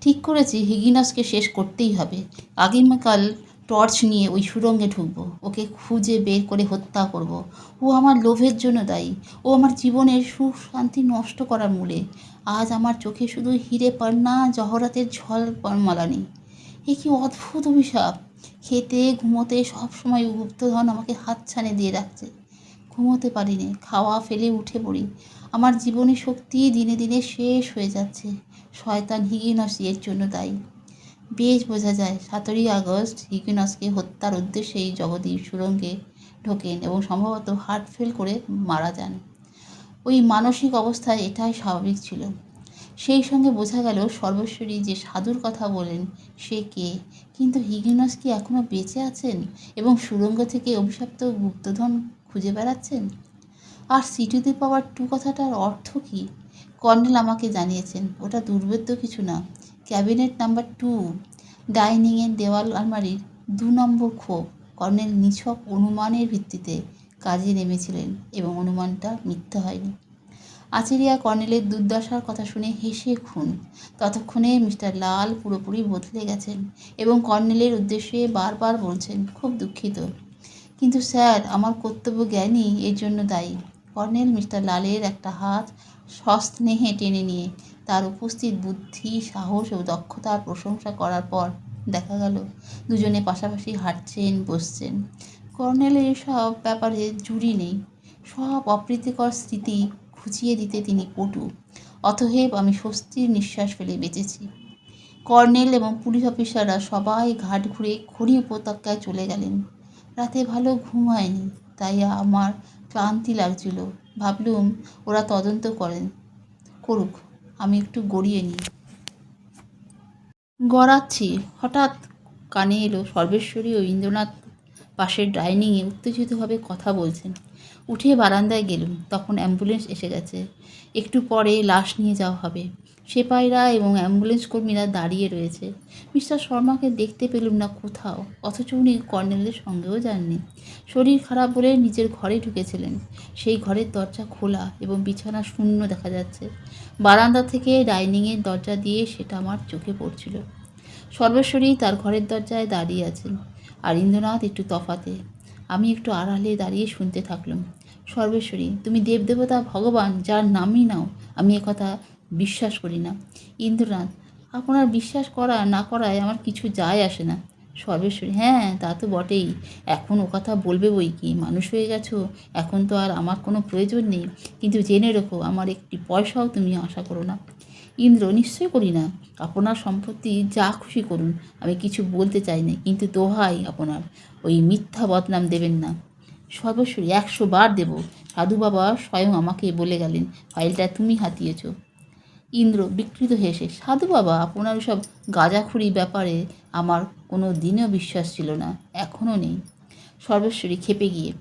ঠিক করেছি হিগিনাসকে শেষ করতেই হবে। আগামীকাল টর্চ নিয়ে ওই সুড়ঙ্গে ঢুকবো, ওকে খুঁজে বের করে হত্যা করব। ও আমার লোভের জন্য দায়ী, ও আমার জীবনের সুখ শান্তি নষ্ট করার মূলে। আজ আমার চোখে শুধু হিরে পান্না জহরাতের ঝলমালা নেই। এ কি অদ্ভুত অভিশাপ! খেতে ঘুমোতে সবসময় গুপ্তধন আমাকে হাতছানি দিয়ে রাখছে। ঘুমোতে পারিনি, খাওয়া ফেলে উঠে পড়ি। আমার জীবনী শক্তি দিনে দিনে শেষ হয়ে যাচ্ছে। শয়তান হিগিনস এর জন্য দায়ী। বেশ বোঝা যায় 17ই আগস্ট হিগিনসকে হত্যার উদ্দেশ্যেই জগদীশ সুড়ঙ্গে ঢোকেন এবং সম্ভবত হার্ট ফেল করে মারা যান। ওই মানসিক অবস্থায় এটাই স্বাভাবিক ছিল। সেই সঙ্গে বোঝা গেল সর্বশ্বরী যে সাধুর কথা বলেন সে কে, কিন্তু হিগিনস কি এখনও বেঁচে আছেন এবং সুড়ঙ্গ থেকে অভিশপ্ত গুপ্তধন খুঁজে বেড়াচ্ছেন? আর C⁻² কথাটার অর্থ কী? কর্নেল আমাকে জানিয়েছেন ওটা দুর্ভেদ্য কিছু না। ক্যাবিনেট নাম্বার 2, ডাইনিংয়ের দেওয়াল আলমারির 2 নম্বর খোপ। কর্নেল নিছক অনুমানের ভিত্তিতে কাজে নেমেছিলেন এবং অনুমানটা মিথ্যা হয়নি। আচেরিয়া কর্নেলের দুর্দশার কথা শুনে হেসে খুন। ততক্ষণে মিস্টার লাল পুরোপুরি বদলে গেছেন এবং কর্নেলের উদ্দেশ্যে বারবার বলছেন, খুব দুঃখিত, কিন্তু স্যার আমার কর্তব্য জ্ঞানই এর জন্য দায়ী। কর্নেল মিস্টার লালের একটা হাত সস্নেহে টেনে নিয়ে তার উপস্থিত বুদ্ধি, সাহস ও দক্ষতার প্রশংসা করার পর দেখা গেল দুজনে পাশাপাশি হাঁটছেন, বসছেন। কর্নেলের এসব ব্যাপারে জুড়ি নেই। সব অপ্রীতিকর স্মৃতি খুঁচিয়ে দিতে তিনি পটু। অতএব আমি স্বস্তির নিঃশ্বাস ফেলে বেঁচেছি। কর্নেল এবং পুলিশ অফিসাররা সবাই ঘাট ঘুরে খনি উপত্যকায় চলে গেলেন। রাতে ভালো ঘুম হয়নি, তাই আমার ক্লান্তি লাগছিল। ভাবলুম ওরা তদন্ত করুক, আমি একটু গড়িয়ে নিই। গড়াচ্ছি, হঠাৎ কানে এলো সর্বেশ্বরী ও ইন্দ্রনাথ পাশের ডাইনিংয়ে উত্তেজিতভাবে কথা বলছেন। উঠে বারান্দায় গেলুম, তখন অ্যাম্বুলেন্স এসে গেছে। একটু পরে লাশ নিয়ে যাওয়া হবে। সেপাইরা এবং অ্যাম্বুলেন্স কর্মীরা দাঁড়িয়ে রয়েছে। মিস্টার শর্মাকে দেখতে পেলুম না কোথাও, অথচ উনি কর্নেলের সঙ্গেও যাননি। শরীর খারাপ বলে নিজের ঘরে ঢুকেছিলেন। সেই ঘরের দরজা খোলা এবং বিছানা শূন্য দেখা যাচ্ছে। বারান্দা থেকে ডাইনিংয়ের দরজা দিয়ে সেটা আমার চোখে পড়ছিল। সর্বেশ্বরী তার ঘরের দরজায় দাঁড়িয়ে আছেন, আর ইন্দ্রনাথ একটু তফাতে। আমি একটু আড়ালে দাঁড়িয়ে শুনতে থাকলাম। সর্বেশ্বরী, তুমি দেবদেবতা ভগবান যার নামই নাও, আমি একথা বিশ্বাস করি না। ইন্দ্রনাথ, আপনার বিশ্বাস করা না করায় আমার কিছু যায় আসে না। সর্বেশ্বরী, হ্যাঁ তা তো বটেই। এখন ও কথা বলবে বই কি, মানুষ হয়ে গেছো, এখন তো আর আমার কোনো প্রয়োজন নেই। কিন্তু জেনে রেখো, আমার একটি পয়সাও তুমি আশা করো না। ইন্দ্র, নিশ্চয় করি না। আপনার সম্পত্তি যা খুশি করুন, আমি কিছু বলতে চাই না, কিন্তু দোহাই আপনার ওই মিথ্যা বদনাম দেবেন না। সর্বশ্বরী, 100 বার দেব। সাধু বাবা স্বয়ং আমাকে বলে গেলেন ফাইলটা তুমি হাতিয়েছ। ইন্দ্র বিকৃত হেসে, সাধু বাবা, আপনার সব গাঁজাখুরি ব্যাপারে আমার কোনো দিনও বিশ্বাস ছিল না, এখনও নেই। সর্বশ্বরী ক্ষেপে গিয়ে,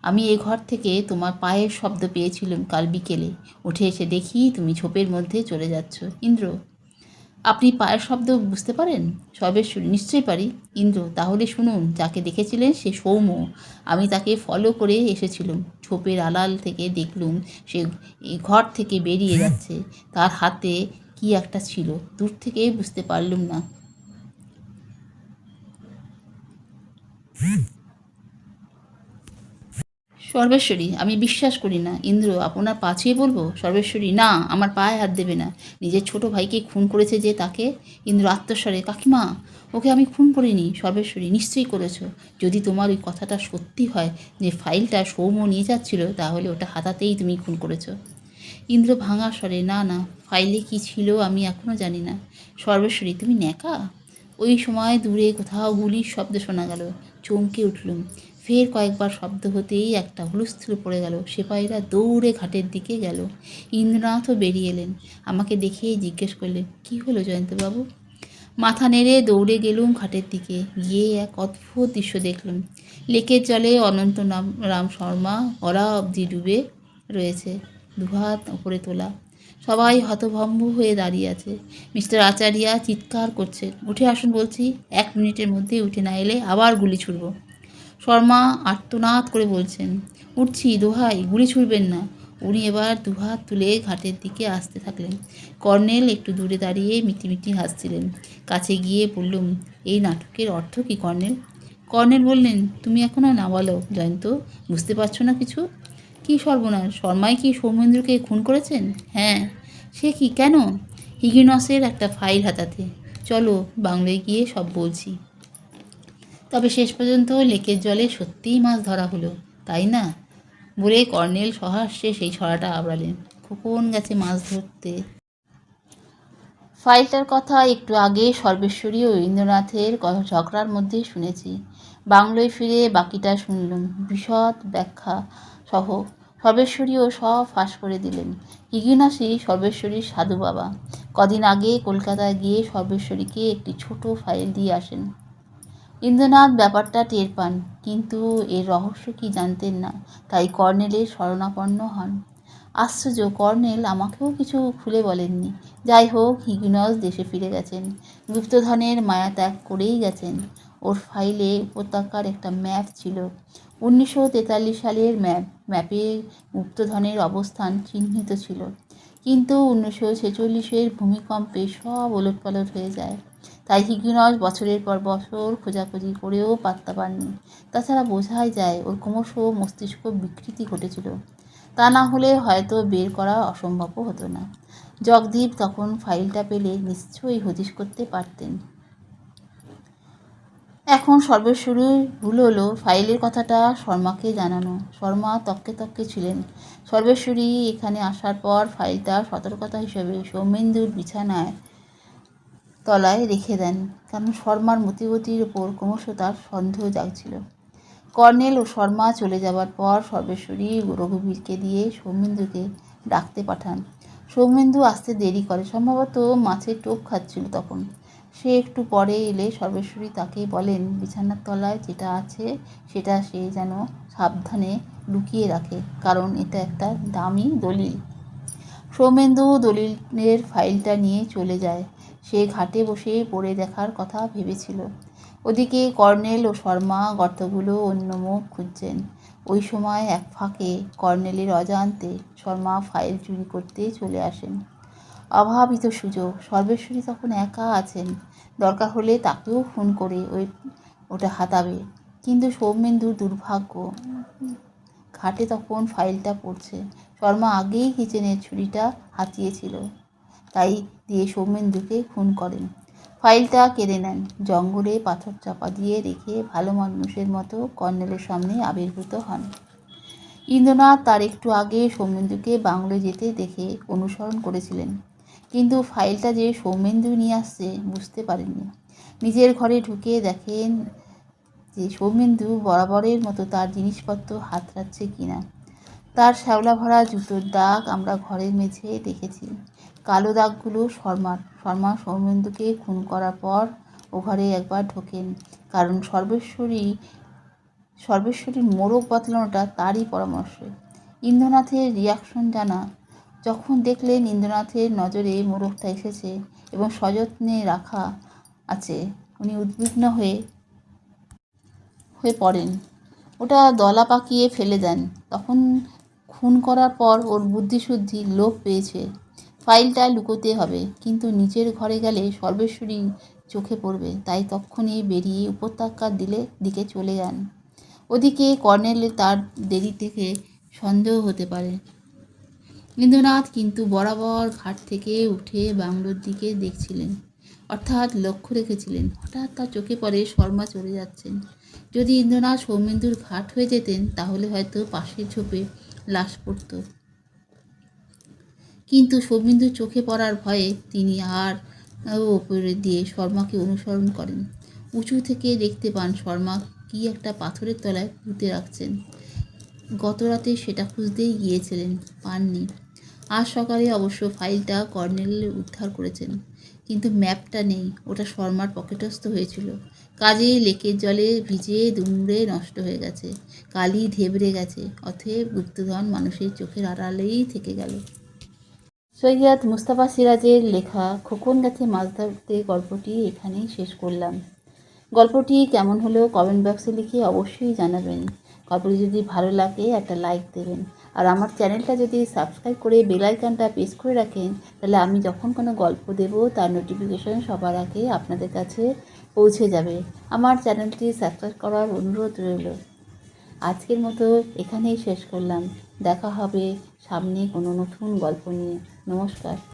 আমি এ ঘর থেকে তোমার পায়ের শব্দ পেয়েছিলাম কাল বিকেলে। উঠে এসে দেখি তুমি ঝোপের মধ্যে চলে যাচ্ছ। ইন্দ্র, আপনি পায়ের শব্দ বুঝতে পারেন? সর্বেশ্বরী, নিশ্চয়ই পারি। ইন্দ্র, তাহলে শুনুন, যাকে দেখেছিলেন সে সৌম্য। আমি তাকে ফলো করে এসেছিলাম। ঝোপের আড়াল থেকে দেখলুম সে ঘর থেকে বেরিয়ে যাচ্ছে। তার হাতে কি একটা ছিল, দূর থেকে বুঝতে পারলুম না। সর্বেশ্বরী, আমি বিশ্বাস করি না। ইন্দ্র, আপনার পা ছুঁয়ে বলবো? সর্বেশ্বরী, না, আমার পায়ে হাত দেবে না। নিজের ছোট ভাইকে খুন করেছে যে, তাকে? ইন্দ্র আত্মস্বরে, কাকিমা, ওকে আমি খুন করিনি। সর্বেশ্বরী, নিশ্চয়ই করেছো। যদি তোমার ওই কথাটা সত্যি হয় যে ফাইলটা সৌম্য নিয়ে যাচ্ছিল, তাহলে ওটা হাতাতেই তুমি খুন করেছো। ইন্দ্র ভাঙা স্বরে, না না, ফাইলে কি ছিল আমি এখনও জানি না। সর্বেশ্বরী, তুমি ন্যাকা। ওই সময় দূরে কোথাও গুলির শব্দ শোনা গেল। চমকে উঠলুম। ফের কয়েকবার শব্দ হতেই একটা হুলস্থুল পড়ে গেল। সেপাহীরা দৌড়ে ঘাটের দিকে গেল। ইন্দ্রনাথও বেরিয়ে এলেন। আমাকে দেখেই জিজ্ঞেস করলেন, কি হলো জয়ন্তবাবু? মাথা নেড়ে দৌড়ে গেলুম ঘাটের দিকে। গিয়ে এক অদ্ভুত দৃশ্য দেখলুম। লেকের জলে অনন্ত রাম শর্মা গলা অবধি ডুবে রয়েছে, দুহাত উপরে তোলা। সবাই হতভম্ব হয়ে দাঁড়িয়ে আছে। মিস্টার আচারিয়া চিৎকার করছেন, উঠে আসুন বলছি, 1 মিনিটের মধ্যে উঠে না এলে আবার গুলি ছুড়ব। শর্মা আর্তনাদ করে বলছেন, উঠছি, দোহাই, গুলি ছুড়বেন না। উনি এবার দুহাত তুলে ঘাটের দিকে আসতে থাকলেন। কর্নেল একটু দূরে দাঁড়িয়ে মিটিমিটি হাসছিলেন। কাছে গিয়ে বললুম, এই নাটকের অর্থ কী কর্নেল? কর্নেল বললেন, তুমি এখনও নাবালক জয়ন্ত, বুঝতে পারছো না কিছু? কী সর্বনাশ, শর্মাই কি সৌমেন্দ্রকে খুন করেছেন? হ্যাঁ। সে কি, কেন? হিগিনসের একটা ফাইল হাতাতে। চলো, বাংলোয় গিয়ে সব বলছি। তবে শেষ পর্যন্ত লেকের জলে সত্যিই মাছ ধরা হলো, তাই না? বলে কর্নেল সহাস্যে সেই ছড়াটা আওড়ালেন। খোকন গেছে মাছ ধরতে। ফাইলটার কথা একটু আগে সর্বেশ্বরী ও ইন্দ্রনাথের ঝগড়ার মধ্যে শুনেছি। বাংলোয় ফিরে বাকিটা শুনলুম, বিশদ ব্যাখ্যা সহ। সর্বেশ্বরীও সব ফাঁস করে দিলেন। হিগিনসই সর্বেশ্বরীর সাধু বাবা। কদিন আগে কলকাতায় গিয়ে সর্বেশ্বরীকে একটি ছোট ফাইল দিয়ে আসেন। ইন্দ্রনাথ ব্যাপারটা টের পান, কিন্তু এর রহস্য কি জানতেন না, তাই কর্নেলের শরণাপন্ন হন। আশ্চর্য, কর্নেল আমাকেও কিছু খুলে বলেননি। যাই হোক, হিগিনস দেশে ফিরে গেছেন, গুপ্তধনের মায়া ত্যাগ করেই গেছেন। ওর ফাইলে উপত্যকার একটা ম্যাপ ছিল, 1943 সালের ম্যাপ। ম্যাপে গুপ্তধনের অবস্থান চিহ্নিত ছিল, কিন্তু 1946-এর ভূমিকম্পে সব ওলটপালট হয়ে যায়। তাই হিগিনস বছরের পর বছর খোঁজাখুঁজি করেও পাত্তা পাননি। তাছাড়া বোঝাই যায় ওর ক্রমশ মস্তিষ্ক বিকৃতি ঘটেছিল। তা না হলে হয়তো বের করা অসম্ভবও হতো না। জগদীপ তখন ফাইলটা পেলে নিশ্চয়ই হদিশ করতে পারতেন। এখন সর্বেশ্বরীর ভুল হলো ফাইলের কথাটা শর্মাকে জানানো। শর্মা তককে তককে ছিলেন। সর্বেশ্বরী এখানে আসার পর ফাইলটা সতর্কতা হিসেবে সৌমেন্দুর বিছানায় তলায় রেখে দেন, কারণ শর্মার মতিগতির ওপর ক্রমশ তার সন্দেহ জাগছিল। কর্নেল ও শর্মা চলে যাবার পর সর্বেশ্বরী রঘুবীরকে দিয়ে সৌমেন্দুকে ডাকতে পাঠান। সৌমেন্দু আসতে দেরি করে, সম্ভবত মাছের টোপ খাচ্ছিল তখন। সে একটু পরে এলে সর্বেশ্বরী তাকে বলেন, বিছানার তলায় যেটা আছে সেটা সে যেন সাবধানে লুকিয়ে রাখে, কারণ এটা একটা দামি দলিল। সৌমেন্দু দলিলের ফাইলটা নিয়ে চলে যায়। সে ঘাটে বসে পড়ে দেখার কথা ভেবেছিল। ওদিকে কর্নেল ও শর্মা গর্তগুলো অন্য মুখ খুঁজছেন। ওই সময় এক ফাঁকে কর্নেলের অজান্তে শর্মা ফাইল চুরি করতে চলে আসেন। অভাবিত সুযোগ। সর্বেশ্বরী তখন একা আছেন, দরকার হলে তাকেও ফোন করে ওটা হাতাবে। কিন্তু সৌমেন্দুর দুর্ভাগ্য, ঘাটে তখন ফাইলটা পড়ছে। শর্মা আগেই কিচেনের ছুরিটা হাতিয়েছিল, তাই দিয়ে সৌমেন্দুকে খুন করেন। ফাইলটা কেড়ে নেন, জঙ্গলে পাথর চাপা দিয়ে রেখে ভালো মানুষের মতো কর্নেলের সামনে আবির্ভূত হন। ইন্দ্রনাথ তার একটু আগে সৌমেন্দুকে বাংলোয় যেতে দেখে অনুসরণ করেছিলেন, কিন্তু ফাইলটা যে সৌমেন্দু নিয়ে আসছে বুঝতে পারেননি। নিজের ঘরে ঢুকে দেখেন যে সৌমেন্দু বরাবরের মতো তার জিনিসপত্র হাতড়াচ্ছে কিনা। তার শ্যাওলা ভরা জুতোর দাগ আমরা ঘরের মেঝে দেখেছি। কালো দাগগুলো শর্মার। শর্মা সৌমেন্দুকে খুন করার পর ও ঘরে একবার ঢোকেন, কারণ সর্বেশ্বরীর মোড়ক বদলানোটা তারই পরামর্শে। ইন্দ্রনাথের রিয়াকশন জানা। যখন দেখলেন ইন্দ্রনাথের নজরে মোড়কটা এসেছে এবং সযত্নে রাখা আছে, উনি উদ্বিগ্ন হয়ে পড়েন। ওটা দলা পাকিয়ে ফেলে দেন। তখন খুন করার পর ওর বুদ্ধিশুদ্ধি লোপ পেয়েছে। ফাইলটা লুকোতে হবে, কিন্তু নিচের ঘরে গেলে সর্বেশ্বরী চোখে পড়বে, তাই তক্ষুনি বেরিয়ে উপত্যকার দিকে চলে যান। ওদিকে কর্নেলের তার দেরি থেকে সন্দেহ হতে পারে। ইন্দ্রনাথ কিন্তু বরাবর ঘাট থেকে উঠে বাংলোর দিকে দেখছিলেন, অর্থাৎ লক্ষ্য রেখেছিলেন। হঠাৎ তার চোখে পড়ে শর্মা চলে যাচ্ছেন। যদি ইন্দ্রনাথ সৌমেন্দুর ঘাট হয়ে যেতেন, তাহলে হয়তো পাশের ঝোপে লাশ পড়ত। কিন্তু সৌমেন্দুর চোখে পড়ার ভয়ে তিনি আর ওপরে দিয়ে শর্মাকে অনুসরণ করেন। উঁচু থেকে দেখতে পান শর্মা কি একটা পাথরের তলায় পুঁতে রাখছেন। গত রাতে সেটা খুঁজতেই গিয়েছিলেন, পাননি। আজ সকালে অবশ্য ফাইলটা কর্নেল উদ্ধার করেছেন, কিন্তু ম্যাপটা নেই। ওটা শর্মার পকেটস্থ হয়েছিল, কাজেই লেকের জলে ভিজে দুমড়ে নষ্ট হয়ে গেছে, কালি ধেবড়ে গেছে। অতএব গুপ্তধন মানুষের চোখের আড়ালেই থেকে গেল। সৈয়দ মুস্তাফা সিরাজের লেখা খোকন গেছে মাছ ধরতে গল্পটি এখানেই শেষ করলাম। গল্পটি কেমন হলো কমেন্ট বক্সে লিখে অবশ্যই জানাবেন। গল্পটি যদি ভালো লাগে একটা লাইক দেবেন, আর আমার চ্যানেলটা যদি সাবস্ক্রাইব করে বেল আইকনটা প্রেস করে রাখেন, তাহলে আমি যখন কোনো গল্প দেব তার নোটিফিকেশন সবার আগে আপনাদের কাছে পৌঁছে যাবে। আমার চ্যানেলটি সাবস্ক্রাইব করার অনুরোধ রইল। আজকের মতো এখানেই শেষ করলাম। দেখা হবে সামনে কোনো নতুন গল্প নিয়ে। নমস্কার।